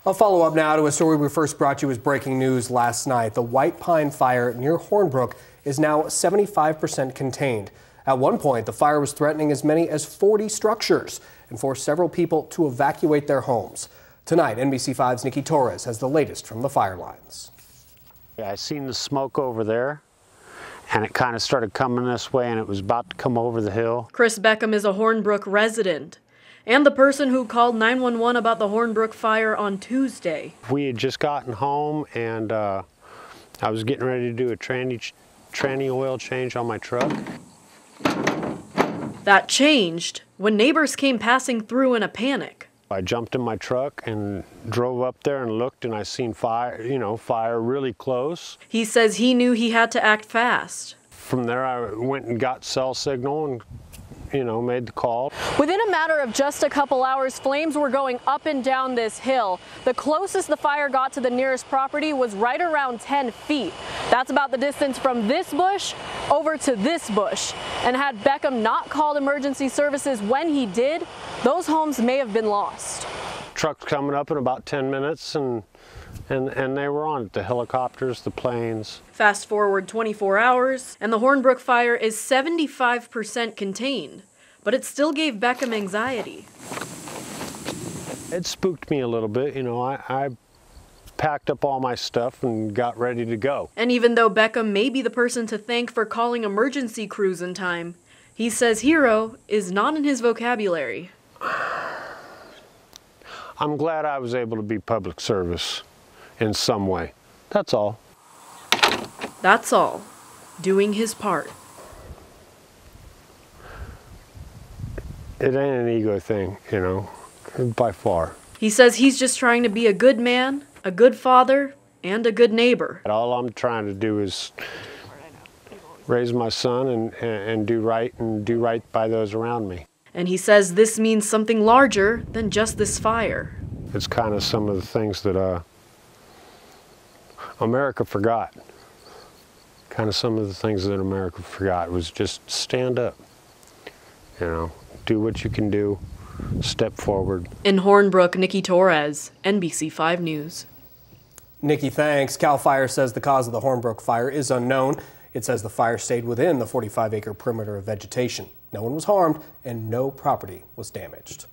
A follow-up now to a story we first brought you as breaking news last night. The White Pine fire near Hornbrook is now 75% contained. At one point, the fire was threatening as many as 40 structures and forced several people to evacuate their homes. Tonight, NBC5's Nikki Torres has the latest from the fire lines. I seen the smoke over there, and it kind of started coming this way, and it was about to come over the hill. Chris Beckham is a Hornbrook resident and the person who called 911 about the Hornbrook fire on Tuesday. We had just gotten home, and I was getting ready to do a tranny oil change on my truck. That changed when neighbors came passing through in a panic. I jumped in my truck and drove up there and looked, and I seen fire, fire really close. He says he knew he had to act fast. From there, I went and got cell signal and made the call. Within a matter of just a couple hours, flames were going up and down this hill. The closest the fire got to the nearest property was right around 10 feet. That's about the distance from this bush over to this bush. And had Beckham not called emergency services when he did, those homes may have been lost. Truck's coming up in about 10 minutes and they were on it, the helicopters, the planes. Fast forward 24 hours, and the Hornbrook fire is 75% contained, but it still gave Beckham anxiety. It spooked me a little bit, I packed up all my stuff and got ready to go. And even though Beckham may be the person to thank for calling emergency crews in time, he says hero is not in his vocabulary. I'm glad I was able to be public service in some way. That's all. That's all. Doing his part. It ain't an ego thing, by far. He says he's just trying to be a good man, a good father, and a good neighbor. All I'm trying to do is raise my son and do right by those around me. And he says this means something larger than just this fire. It's kind of some of the things that America forgot. Kind of some of the things that America forgot was just stand up. Do what you can do, step forward. In Hornbrook, Nikki Torres, NBC5 News. Nikki, thanks. CAL FIRE says the cause of the Hornbrook fire is unknown. It says the fire stayed within the 45-acre perimeter of vegetation. No one was harmed and no property was damaged.